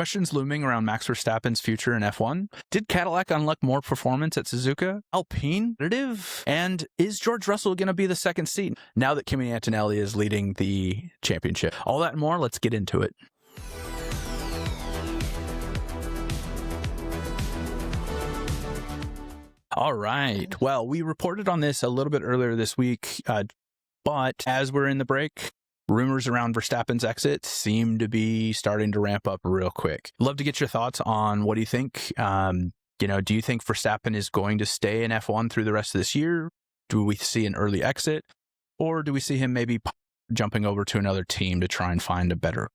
Questions looming around Max Verstappen's future in F1. Did Cadillac unlock more performance at Suzuka? Alpine? Competitive? And is George Russell going to be the second seat now that Kimi Antonelli is leading the championship? All that and more, let's get into it. All right. Well, we reported on this a little bit earlier this week, but as we're in the break, rumors around Verstappen's exit seem to be starting to ramp up real quick. Love to get your thoughts on what do you think? Do you think Verstappen is going to stay in F1 through the rest of this year? Do we see an early exit? Or do we see him maybe jumping over to another team to try and find a better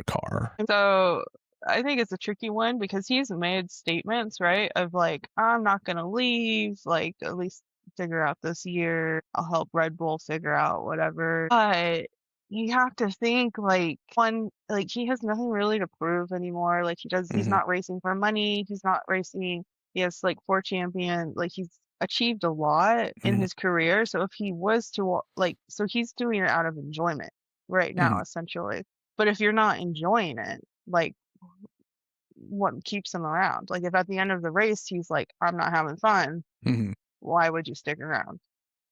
car? So I think it's a tricky one because he's made statements, right, of like, I'm not going to leave, like, at least figure out this year. I'll help Red Bull figure out whatever. But you have to think like he has nothing really to prove anymore. Like he's not racing for money. He's not racing. He has like 4 champions. Like he's achieved a lot in his career. So if he was to so he's doing it out of enjoyment right now, essentially. But if you're not enjoying it, like what keeps him around? Like if at the end of the race, he's like, I'm not having fun. Why would you stick around?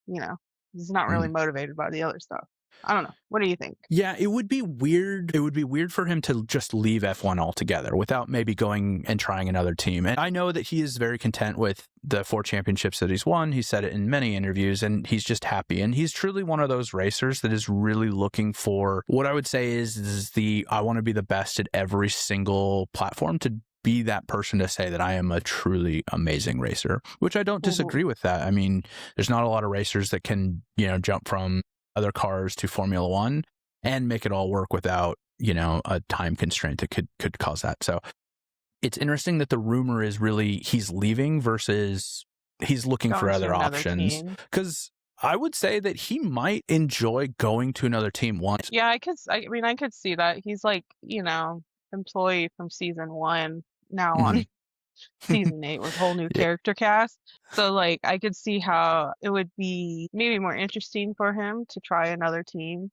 He's not really motivated by the other stuff. I don't know. What do you think? Yeah, it would be weird. It would be weird for him to just leave F1 altogether without maybe going and trying another team. And I know that he is very content with the 4 championships that he's won. He said it in many interviews, and he's just happy. And he's truly one of those racers that is really looking for what I would say is I want to be the best at every single platform, to be that person to say that I am a truly amazing racer, which I don't disagree with that. I mean, there's not a lot of racers that can, jump from other cars to Formula One and make it all work without, a time constraint that could cause that. So it's interesting that the rumor is really he's leaving versus he's looking for other options. Because I would say that he might enjoy going to another team once. Yeah, I could see that. He's like, employee from season 1 now on season 8 with whole new character cast. So like I could see how it would be maybe more interesting for him to try another team.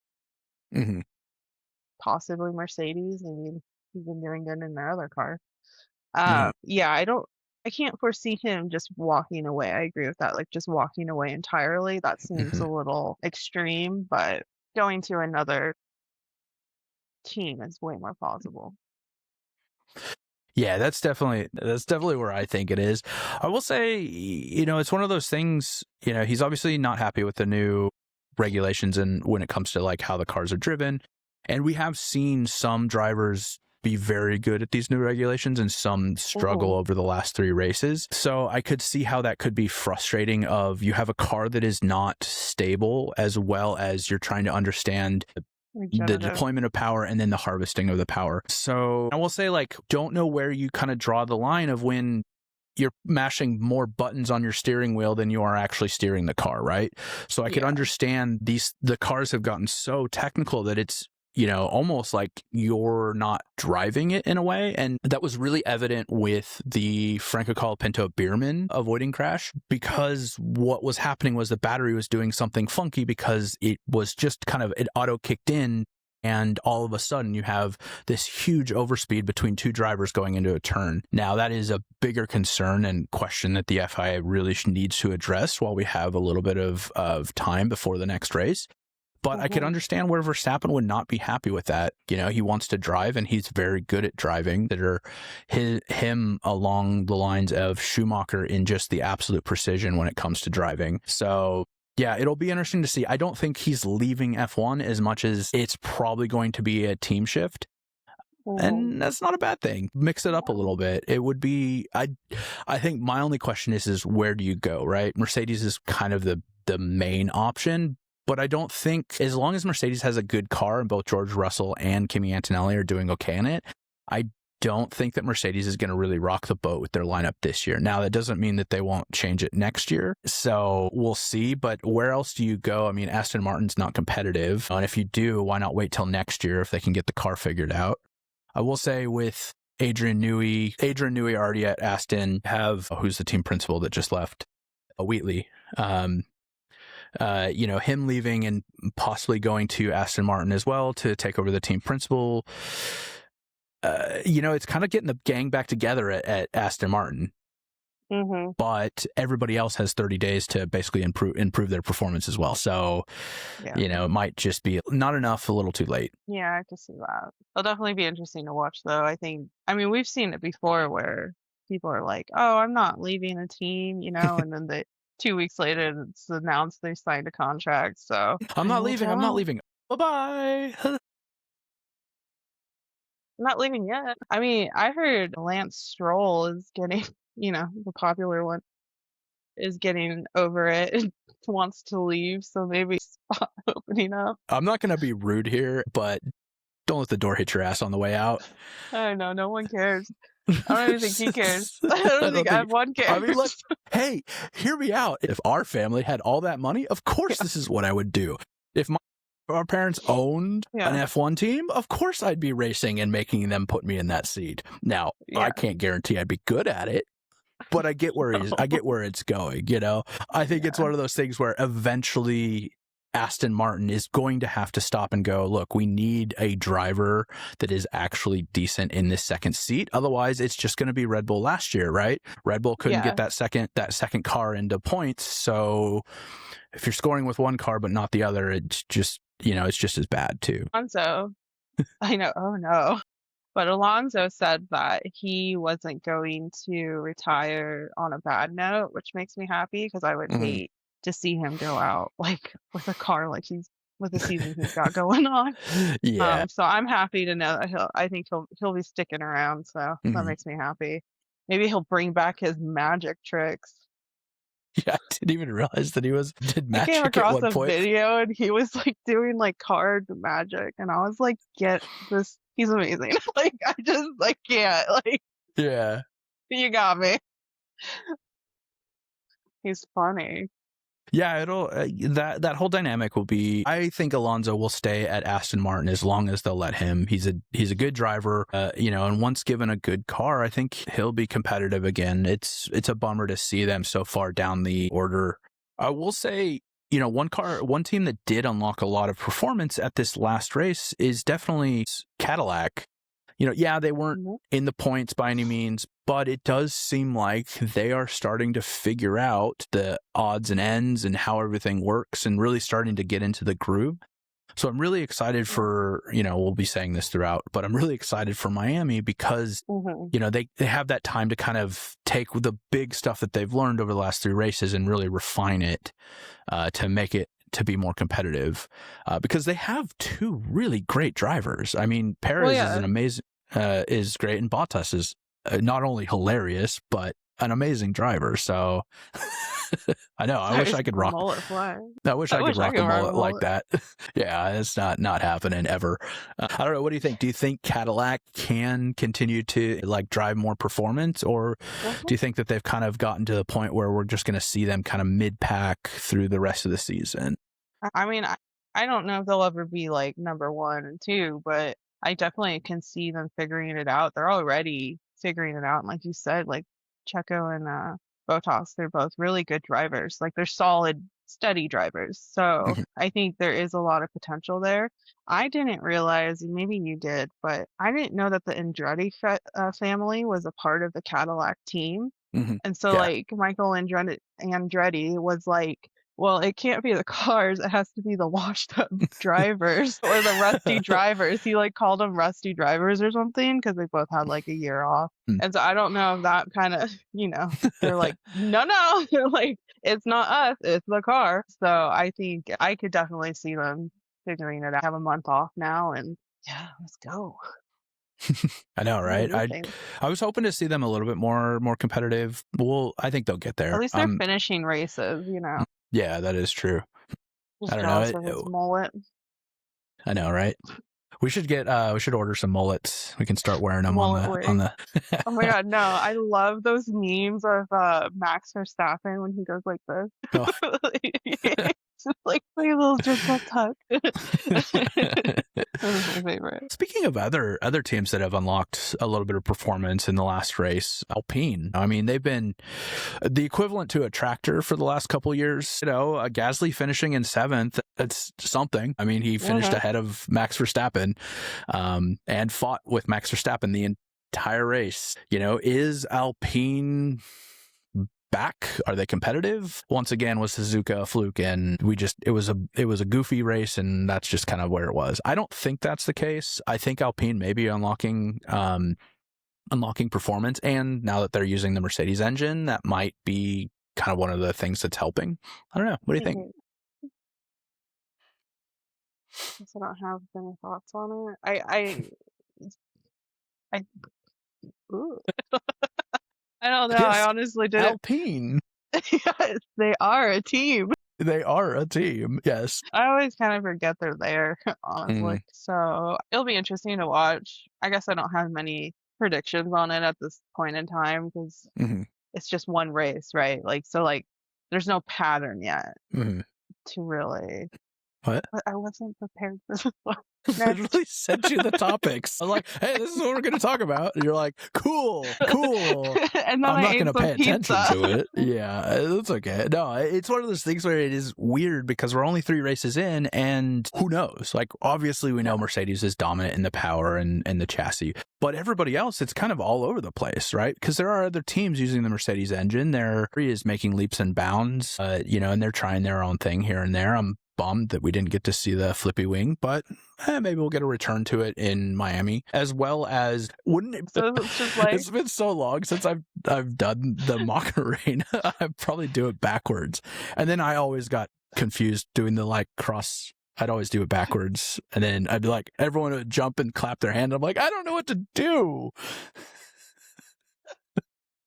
Possibly Mercedes. I mean, he's been doing good in their other car. I can't foresee him just walking away. I agree with that. Like just walking away entirely. That seems a little extreme, but going to another team is way more plausible. Yeah, that's definitely where I think it is. I will say, it's one of those things, he's obviously not happy with the new regulations and when it comes to like how the cars are driven. And we have seen some drivers be very good at these new regulations and some struggle over the last 3 races. So I could see how that could be frustrating of you have a car that is not stable as well as you're trying to understand the deployment of power and then the harvesting of the power. So I will say, like, don't know where you kind of draw the line of when you're mashing more buttons on your steering wheel than you are actually steering the car, right? So I could understand the cars have gotten so technical that it's, almost like you're not driving it in a way. And that was really evident with the Franco Colapinto Bierman avoiding crash, because what was happening was the battery was doing something funky because it was just it auto kicked in. And all of a sudden you have this huge overspeed between 2 drivers going into a turn. Now that is a bigger concern and question that the FIA really needs to address while we have a little bit of time before the next race. But I could understand where Verstappen would not be happy with that. He wants to drive and he's very good at driving. That are him along the lines of Schumacher in just the absolute precision when it comes to driving. So yeah, it'll be interesting to see. I don't think he's leaving F1 as much as it's probably going to be a team shift. And that's not a bad thing. Mix it up a little bit. It would be, I think my only question is where do you go, right? Mercedes is kind of the main option. But I don't think, as long as Mercedes has a good car and both George Russell and Kimi Antonelli are doing okay in it, I don't think that Mercedes is going to really rock the boat with their lineup this year. Now, that doesn't mean that they won't change it next year. So we'll see. But where else do you go? I mean, Aston Martin's not competitive. And if you do, why not wait till next year if they can get the car figured out? I will say with Adrian Newey already at Aston, who's the team principal that just left? Wheatley. Him leaving and possibly going to Aston Martin as well to take over the team principal. it's kind of getting the gang back together at Aston Martin. Mm-hmm. But everybody else has 30 days to basically improve their performance as well. So, Yeah. it might just be not enough, a little too late. Yeah, I can see that. It'll definitely be interesting to watch, though. I mean, we've seen it before where people are like, "Oh, I'm not leaving a team," and then 2 weeks later, it's announced they signed a contract. So I'm not time will leaving. I'm not tell. leaving. Bye-bye. I'm not leaving yet. I mean, I heard Lance Stroll is getting, the popular one is getting over it and wants to leave. So maybe spot opening up. I'm not going to be rude here, but don't let the door hit your ass on the way out. I know, no one cares. I don't even think he cares. I don't think F1 cares. I mean, look, hey, hear me out. If our family had all that money, of course this is what I would do. If our parents owned an F1 team, of course I'd be racing and making them put me in that seat. Now, I can't guarantee I'd be good at it, but I get where I get where it's going, I think it's one of those things where eventually Aston Martin is going to have to stop and go, look, we need a driver that is actually decent in this second seat. Otherwise, it's just going to be Red Bull last year, right? Red Bull couldn't get that second car into points. So if you're scoring with one car but not the other, it's just, it's just as bad too. Alonso, I know. Oh no. But Alonso said that he wasn't going to retire on a bad note, which makes me happy because I would hate to see him go out like with a car like he's with the season he's got going on. Yeah. So I'm happy to know that I think he'll be sticking around. So that makes me happy. Maybe he'll bring back his magic tricks. Yeah, I didn't even realize that he did magic I came across at one a point. video and he was like doing like card magic, and I was like, "Get this! He's amazing!" Like I can't. Like, yeah, you got me. He's funny. Yeah, it'll that whole dynamic will be. I think Alonso will stay at Aston Martin as long as they'll let him. He's a good driver, and once given a good car, I think he'll be competitive again. It's a bummer to see them so far down the order. I will say, one team that did unlock a lot of performance at this last race is definitely Cadillac. They weren't in the points by any means, but it does seem like they are starting to figure out the odds and ends and how everything works and really starting to get into the groove. So I'm really excited for, we'll be saying this throughout, but I'm really excited for Miami because, they have that time to kind of take the big stuff that they've learned over the last 3 races and really refine it to make it to be more competitive because they have 2 really great drivers. I mean, Perez is an amazing, is great, and Bottas is not only hilarious, but an amazing driver. So I know, I wish I could rock. I wish I could rock a mullet like that. Yeah, it's not happening ever. I don't know. What do you think? Do you think Cadillac can continue to drive more performance, or do you think that they've kind of gotten to the point where we're just going to see them kind of mid-pack through the rest of the season? I mean, I don't know if they'll ever be number 1 and 2, but I definitely can see them figuring it out. They're already figuring it out. And like you said, Checo and Bottas, they're both really good drivers. They're solid, steady drivers. So I think there is a lot of potential there. I didn't realize, and maybe you did, but I didn't know that the Andretti family was a part of the Cadillac team. And so Michael Andretti was well, it can't be the cars. It has to be the washed up drivers or the rusty drivers. He called them rusty drivers or something because they both had a year off. And so I don't know if that kind of, they're no, they're it's not us, it's the car. So I think I could definitely see them figuring it out. Have a month off now, and yeah, let's go. I know, right? I was hoping to see them a little bit more competitive. Well, I think they'll get there. At least they're finishing races, Yeah, that is true. I don't know. Mullet. I know, right? We should order some mullets. We can start wearing them on the. Oh my god, no! I love those memes of Max Verstappen when he goes like this. Oh. Like my little jet tuck. That was my favorite. Speaking of other teams that have unlocked a little bit of performance in the last race, Alpine. I mean, they've been the equivalent to a tractor for the last couple of years. Gasly finishing in 7th. That's something. I mean, he finished ahead of Max Verstappen, and fought with Max Verstappen the entire race. Is Alpine back? Are they competitive? Once again, was Suzuka a fluke, and it was a goofy race, and that's just kind of where it was. I don't think that's the case. I think Alpine may be unlocking performance, and now that they're using the Mercedes engine, that might be kind of one of the things that's helping. I don't know. What do you think? I guess I don't have any thoughts on it. Ooh. I don't know. Yes, I honestly didn't. Alpine. Yes, they are a team. They are a team. Yes. I always kind of forget they're there, honestly. So it'll be interesting to watch. I guess I don't have many predictions on it at this point in time because it's just one race, right? There's no pattern yet to really. What? But I wasn't prepared for this one. I literally sent you the topics. I was like, hey, this is what we're going to talk about. And you're like, cool. And then I'm not going to pay pizza. attention to it. Yeah, it's okay. No, it's one of those things where it is weird because we're only 3 races in, and who knows? Like, obviously, we know Mercedes is dominant in the power and the chassis, but everybody else, it's kind of all over the place, right? Because there are other teams using the Mercedes engine. There is making leaps and bounds, and they're trying their own thing here and there. I'm bummed that we didn't get to see the flippy wing, but maybe we'll get a return to it in Miami, as well as wouldn't it? So it's just like it's been so long since I've done the Macarena. I'd probably do it backwards, and then I always got confused doing the cross. I'd always do it backwards, and then I'd be like, everyone would jump and clap their hand. I'm like, I don't know what to do.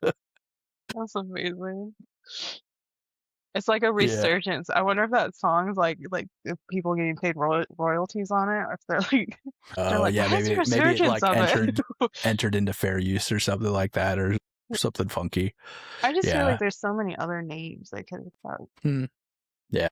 that's amazing. It's like a resurgence. I wonder if that song's like if people getting paid royalties on it, or if they're like, maybe it entered into fair use or something like that, or something funky. I just feel like there's so many other names they could have found. Yeah.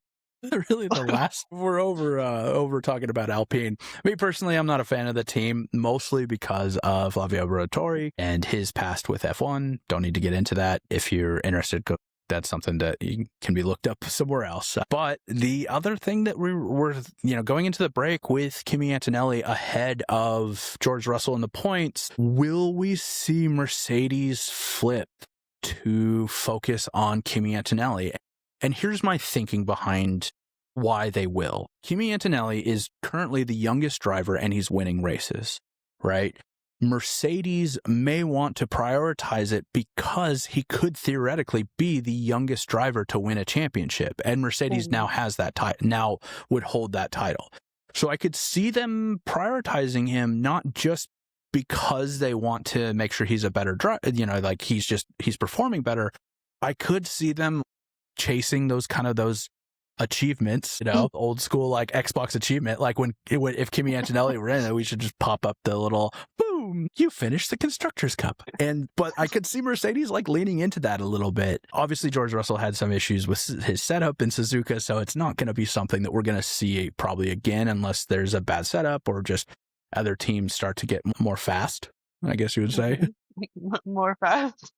Really, the last we're over talking about Alpine. Me personally, I'm not a fan of the team, mostly because of Flavio Briatore and his past with F1. Don't need to get into that. If you're interested, that's something that can be looked up somewhere else. But the other thing that we were, going into the break with Kimi Antonelli ahead of George Russell in the points, will we see Mercedes flip to focus on Kimi Antonelli? And here's my thinking behind why they will. Kimi Antonelli is currently the youngest driver and he's winning races, right? Mercedes may want to prioritize it because he could theoretically be the youngest driver to win a championship, and Mercedes now has that title, now would hold that title. So I could see them prioritizing him, not just because they want to make sure he's a better driver, he's performing better. I could see them chasing those achievements, old school like Xbox achievement, like if Kimi Antonelli were in it, we should just pop up the little boom, you finished the Constructors' Cup. But I could see Mercedes leaning into that a little bit. Obviously, George Russell had some issues with his setup in Suzuka, so it's not going to be something that we're going to see probably again unless there's a bad setup or just other teams start to get more fast, I guess you would say. More fast.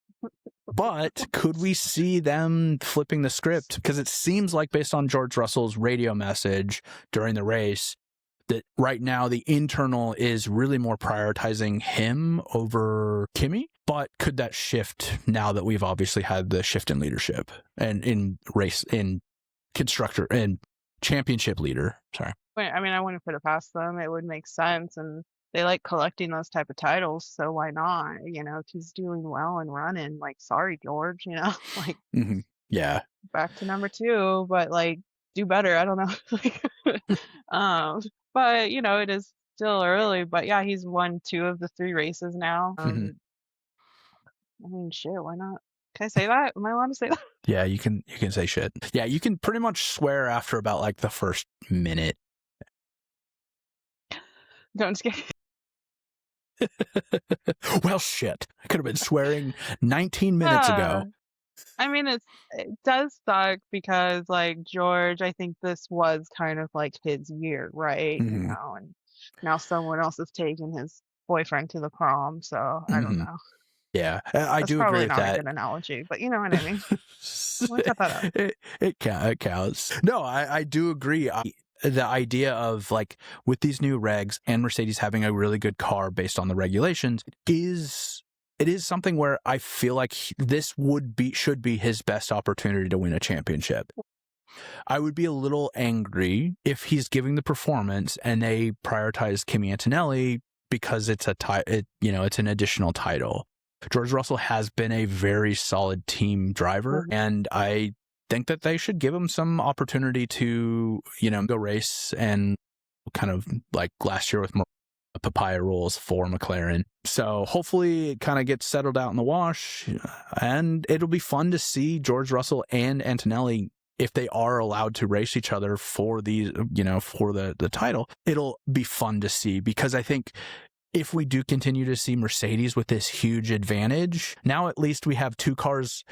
But could we see them flipping the script? Because it seems like, based on George Russell's radio message during the race, that right now the internal is really more prioritizing him over Kimi. But could that shift now that we've obviously had the shift in leadership and in constructor and championship leader? Sorry. I mean, I wouldn't put it past them. It would make sense, and they like collecting those type of titles, so why not? If he's doing well and running, sorry, George, Yeah. Back to number 2, but do better. I don't know. But it is still early. But yeah, he's won 2 of the 3 races now. I mean, shit, why not? Can I say that? Am I allowed to say that? Yeah, you can say shit. Yeah, you can pretty much swear after about the first minute. Don't just kidding. Well, shit. I could have been swearing 19 minutes ago. I mean, it does suck because like George, I think this was kind of like his year, right? You Hmm. know, and now someone else is taking his boyfriend to the prom, so I don't Hmm. know. Yeah, I That's do agree probably with not a that. good analogy, but you know what I mean. Let me cut that out. It counts. No, I do agree. The idea of like with these new regs and Mercedes having a really good car based on the regulations is something where I feel like this should be his best opportunity to win a championship. I would be a little angry if he's giving the performance and they prioritize Kimi Antonelli because it's it's an additional title. George Russell has been a very solid team driver, Mhm. and I think that they should give him some opportunity to, go race and kind of like last year with papaya rules for McLaren. So hopefully it kind of gets settled out in the wash, and it'll be fun to see George Russell and Antonelli, if they are allowed to race each other for these, for the title. It'll be fun to see, because I think if we do continue to see Mercedes with this huge advantage, now at least we have two cars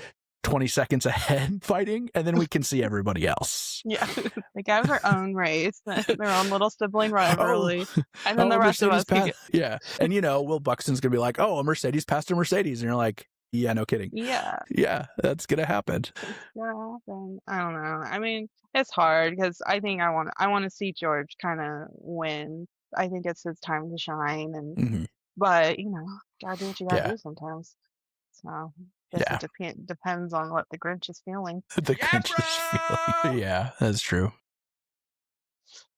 20 seconds ahead fighting, and then we can see everybody else. Yeah, they have their own race, their own little sibling Oh, rivalry, and then the a rest of Mercedes us can passed. get. Yeah. And, Will Buxton's going to be like, oh, a Mercedes passed a Mercedes. And you're like, yeah, no kidding. Yeah, Yeah, that's going to happen. it's gonna happen. I don't know. I mean, it's hard because I think I want to see George kind of win. I think it's his time to shine, and Hmm. but gotta do what you gotta Yeah. do sometimes. So I guess Yeah. it depends on what the Grinch is feeling. The Grinch's feeling. Yeah, that's true.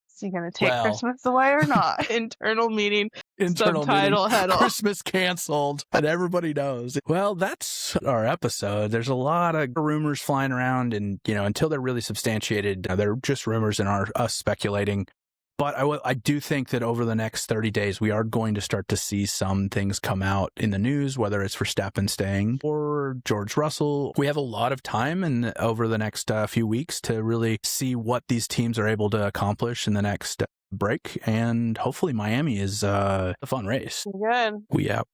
Is he gonna take Well, Christmas away or not? Internal meeting, internal meeting, subtitle head off. Christmas canceled, and everybody knows. Well, that's our episode. There's a lot of rumors flying around, and until they're really substantiated, they're just rumors and us speculating. But I do think that over the next 30 days, we are going to start to see some things come out in the news, whether it's Verstappen staying or George Russell. We have a lot of time over the next few weeks to really see what these teams are able to accomplish in the next break. And hopefully Miami is a fun race. Good. We out.